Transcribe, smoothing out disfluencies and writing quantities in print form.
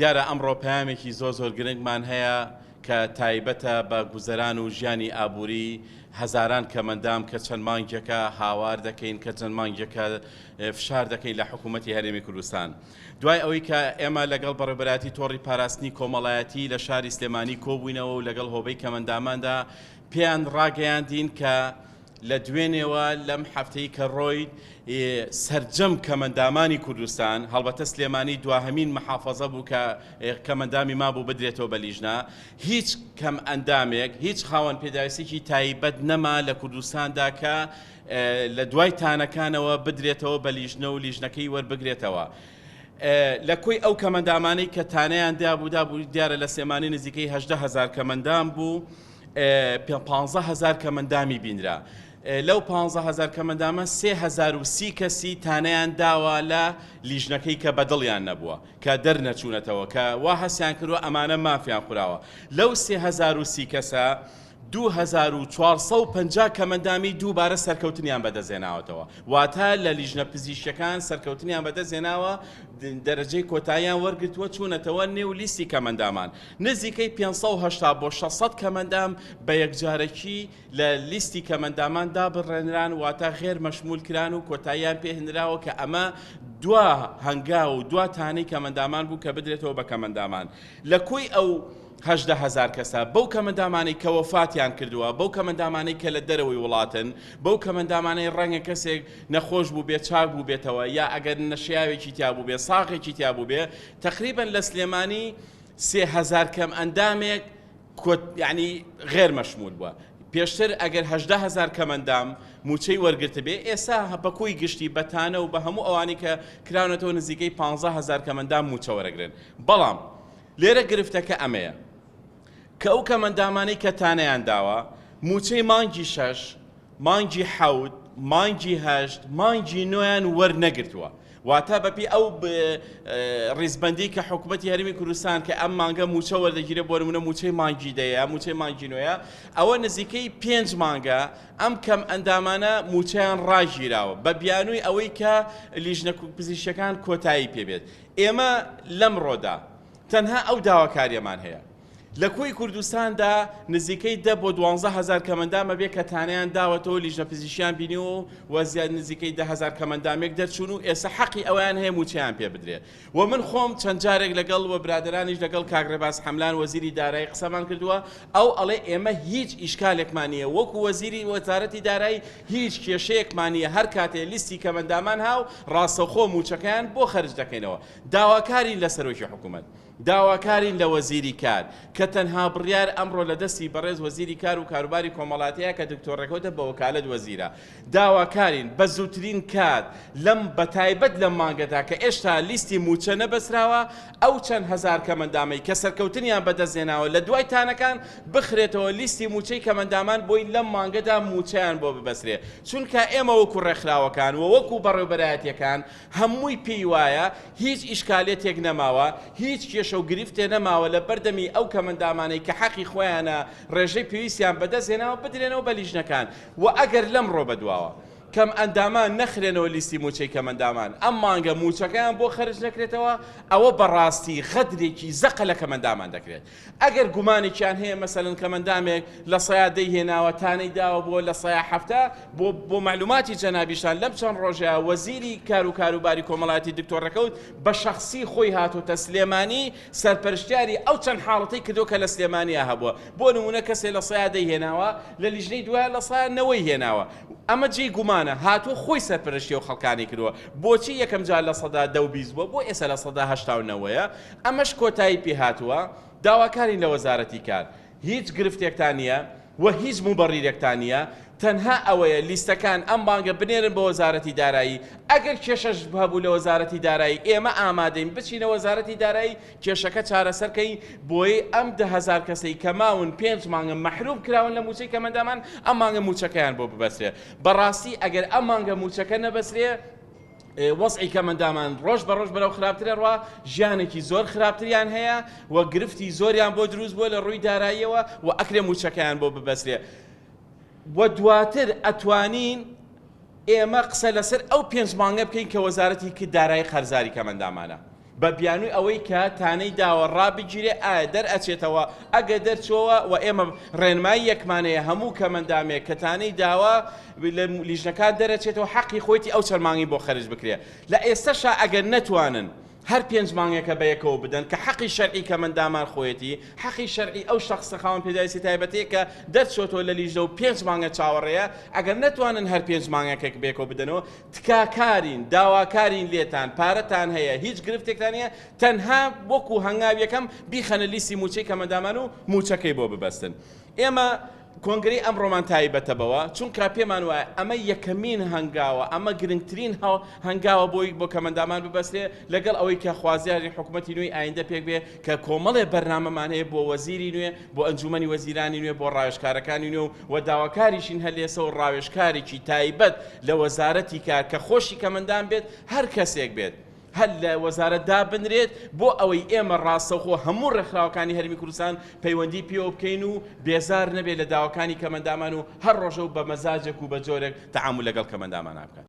دیارە ئەمڕۆ پەیامێکی زۆر گرنگمان هەیە کە تایبەتە بە گوزەران و ژیانی ئابووری هەزاران کەمەندام کە چەند مانگێکە هاوار دەکەین کە چەند مانگێکە فشار دەکەین لە حکوومەتی هەرێمی کوردستان. دوای ئەوەی کە ئێمە لەگەڵ بەڕێوەبەراتی تۆڕی پاراستنی کۆمەڵایەتی لە شاری سلێمانی کۆبووینەوە و لەگەڵ هۆبەی کەمەنداماندا پێیان ڕاگەیاندین کە لە دوێنێەوە لەم هەفتەی کە ڕۆی سەرجەم کەمەندامانی کوردستان هەڵبەتە سلێمانی دواهەمین محافەزە بوو کە کەمەندامی مابوو بدرێتەوە بە لیژنا، هیچ کەم ئەندامێک هیچ خاوەن پێداویستێکی تایبەت نەما لە کوردستاندا کە لە دوای تانەکانەوە بدرێتەوە بە لیژنە و لیژنەکەی وەربگرێتەوە. لە کۆی ئەو کەمەندامانەی کە تانەیان دابوو دیارە لە سلێمانی نزیکەی 18,000 کەمەندام بوو، 15,000 کەمەندامی بینرا. لەو 15,000 کەمەندامە 3,030 کەسی تانەیان داوە لە لیژنەکەی کە بەدڵیان نەبووە کە دەرنەچوونەتەوە کە وا هەسیان کردووە ئەمانە مافیان خوراوە. لەو 3,030 کەسە 2,450 کەمەندامی دووبارە سەرکەوتنیان بەدەستێناوەتەوە، واتە لە لیژنە پزیشکەکان سەرکەوتنیان بەدەستێناوە، دەرەجەی کۆتاییان وەرگرتووە چوونەتەوە نێو لیستی کەمەندامان. نزیکەی 580 بۆ 600 کەمەندام بە یەکجارەکی لە لیستی کەمەندامان دابڕێنران، واتە غێر مەشمول کران و کۆتاییان پێهێنراوە کە ئەمە دوا هەنگا و دواتانەی کەمەندامان بوو کە بدرێتەوە بە کەمەندامان. لە کۆی ئەو 18,000 کەسە بەو کەمەندامانەی کە وەفاتیان کردووە، بەو کەمەندامانەی کە لە دەرەوەی وڵاتن، بەو کەمەندامانەی ڕەنگە کەسێک نەخۆش بوو بێ، چاک بوو بێتەوە، یا ئەگەر نەشیاوێکی تیا بوو بێ، ساغێکی تیا بوو بێ، تقریبا لە سلێمانی 3,000 کەم ئەندامێک یعنی غێر مەشمول بووە. پێشتر ئەگەر 18,000 کەمەندام موچەی وەرگرتە بێ، ئێستا بەکوی گشتی بەتانە و بە هەموو ئەوانی کە کراونەتەوە نزیکەی 15,000 کەمەندام موچە وەرەگرن. بەڵام لێرە گرفتەکە ئەمەیە کە ئەو کەمەندامانەی کە تانەیان داوە موچەی مانگی 6، مانگی 7، مانگی 8، مانگی 9یان وەرنەگرتووە. واتە بەپی ئەو ڕیزبەندی کە حکوومەتی هەرێمی کوردستان کە ئەم مانگە موچە وەردەگیرێت، بۆ نمونە موچەی مانگی 10، موچەی مانگی 9، ئەوە نزیکەی 5 مانگە ئەم کەم ئەندامانە موچەیان ڕاگیراوە بە بیانووی ئەوەی کە لیژنە پزیشکەکان کۆتایی پێبێت. ئێمە لەم ڕۆدا تەنها ئەو داواکاریەمان هەیە. لە کۆی کوردستاندا نزیکەی 10 بۆ 12,000 کەمەندامە بێ کە تانەیان داوەتەوە لیژنە پزیشکیان بینیەوە و زیاد نزیکەی 10,000 کەمەندامێک دەرچوون و ئێستا حەقی ئەویان هەیە موچەیان پێ بدرێت. و من خۆم چەند جارێک لەگەڵ و برادرانیش لەگەڵ کاک ڕێباز حەملان وەزیری دارایی قسەمان کردووە، ئەو ئەڵێ ئێمە هیچ ئیشکالێکمان نییە، وەکو وەزیری وەزارەتی دارایی هیچ کێشەیەکمان نییە، هەر کاتێ لیستی کەمەندامان هاو ڕاستەوخۆ موچەکەیان بۆ خەرج دەکەینەوە. داواکارین لە سەرۆکی حکوومەت، داواکارین لە وەزیری کار کە تەنها بڕیار ئەمڕۆ لە دەستی بەڕێز وەزیری کار و کاروباری کۆمەڵاتەیە کە دکتۆر ڕێکەوتە بە وەکالەت وەزیرە. داواکارین بە زووترین کات لەم بەتایبەت لەم مانگەدا کە ئێشتا لیستی موچە نەبەسراوە، ئەو چەند هەزار کەمەندامەی کە سەرکەوتنیان بەدەستێناوە لە دوای تانەکان بخرێتەوە لیستی موچەی کەمەندامان بۆی لەم مانگەدا موچەیان بۆ ببەسرێ. چونکە ئێمە وەکو ڕێکخراوەکان و وەکو بەڕێوەبەرایەتیەکان هەمووی پێی وایە هیچ ئیشکالێتێک نەماوە، هیچ کێشە و گریفتێ نەماوە لە بەردەمی ئەو کەمەندامانەی کە حەقی خۆیانە ڕێژەی پێویستیان بەدەستێناوە بدرێنەوە بە لیژنەکان. و ئەگەر لەم ڕۆ بەدواوە کەم ئەندامان نەخرێنەوە لیستی موچەی کەمەندامان، ئەم مانگە موچەکەیان بۆ خەرج نەکرێتەوە، ئەوە بەڕاستی غەدرێکی زەقە لە کەمەندامان دەکرێت. ئەگەر گومانێکیان هەیە مەسەلەن کەمەندامێک لە سەیا دەیهێناوە تانەی داوە بۆ لە سەیا هەفتە، بۆ معلوماتی جەنابیشان لەم چەند ڕۆژەیە وەزیری کار و کاروباری کۆمەڵایەتی دکتۆر ڕێکەوت بە شەخسی خۆی هاتوتە سلێمانی سەرپەرشتیاری ئەو چەند حاڵەتەی کردو کە لە سلێمانیا هەبووە. بۆ نمونە کەسێ لە سەیا دەیهێناوە لە لیژنەی دوایە لە سەیا نەوەی هێناوە، ئەمە جێی گومانە هاتووە خۆی سەرپەرشتی و خەڵکانی کردووە. بۆچی یەکەم جار لە سەدا 10 بووە بۆ ئێستا لە سەدا 89ەوە؟ ئەمەش کۆتایی پێ هاتووە. داواکارین لە وەزارەتی کار، هیچ گرفتێکتان نییە و هیچ موبەڕیرێکتان نییە، تەنها ئەوەیە لیستەکان ئەم بانگە بنێرن بە وەزارەتی دارایی. ئەگەر کێشەش هەبوو لە وەزارەتی دارایی، ئێمە ئامادەین بچینە وەزارەتی دارایی کێشەکە چارەسەرکەین بۆی ئەم 10,000 کەسەی کە ماون 5 مانگە مەحروم کراون لە موچەی کەمەندامان ئەم مانگە موچەکەیان بۆ ببەسرێ. بەڕاستی ئەگەر ئەم مانگە موچەکە نەبەسرێ، وەزعی کەمەندامان ڕۆژ بە ڕۆژ بەرەو خراپترە ڕوا، ژیانێکی زۆر خراپتریان هەیە و گرفتی زۆریان بۆ دروست بووە لە ڕووی داراییەوە و ئەکرێ موچەکەیان بۆ ببەسرێ. و دواتر ئەتوانین ئێمە قسە لەسەر ئەو 5 مانگە بکەین کە وەزارەتی کرد دارایی خەرزاری کەمەندامانە. بە بیانووی ئەوەی کە تانەی داوە ڕابگیرێ ئایا دەرئەچێتەوە ئەگە دەرچۆوە و ئێمە ڕێنمایی یەکمانەیە هەموو کەمەندامێک کە تانەی داوە لە لیژنەکان دەرەچێتەوە حەقی خۆیتی ئەو چەرمانگی بۆ خەرج بکرێ لە ئێستاشا ئەگەر نەتوانن هەر 5 مانگێکە بەیەکەوە بدەن کە حەقی شەرعی کەمەندامان خۆیەتی حەقی شەرعی ئەو شخصە خاوەن پێداویستی تایبەتەیە کە دەرچۆتەوە لە لیژنە و 5 مانگە چاوەڕێیە ئەگەر نەتوانن هەر 5 مانگێک بێکەوە بدەنەوە تکاکارین داواکارین لێتان پارەتان هەیە هیچ گرفتێکتان نیە تەنها وەکو هەنگاویەکەم بیخەنە لیستی موچەی کەمەندامان و موچەکەی بۆ ببەستن ئێمە کۆنگری ئەمڕۆمان تایبەتەبەوە چونکە پێمان وایە ئەمە یەکەمین هەنگاوە ئەمە گرنگترین هەنگاوە بۆی بۆ کەمەندامان ببەستێ لەگەڵ ئەوەی کە خوازیاری حکوومەتی نوێی ئایندە پێک بێ کە کۆمەڵێ بەرنامەمان هەیە بۆ وەزیری نوێ بۆ ئەنجومەنی وەزیرانی نوێ بۆ ڕاوێژکارەکانی نوێ و داواکاریشین هەلێسە و ڕاوێژکارێکی تایبەت لە وەزارەتی کار کە خۆشی کەمەندان بێت هەر کەسێک بێت هەل لە وەزارەت دابنرێت بۆ ئەوەی ئێمە ڕاستەوخۆ هەموو ڕێکخراوەکانی هەرمی کوردستان پەیوەندی پێوە بکەین و بێزار نەبێت لە داواکانی کەمەندامان و هەر ڕۆژە و بە مەزاجێک و بە جۆرێک تەعامل لەگەڵ کەمەندامان بکەن.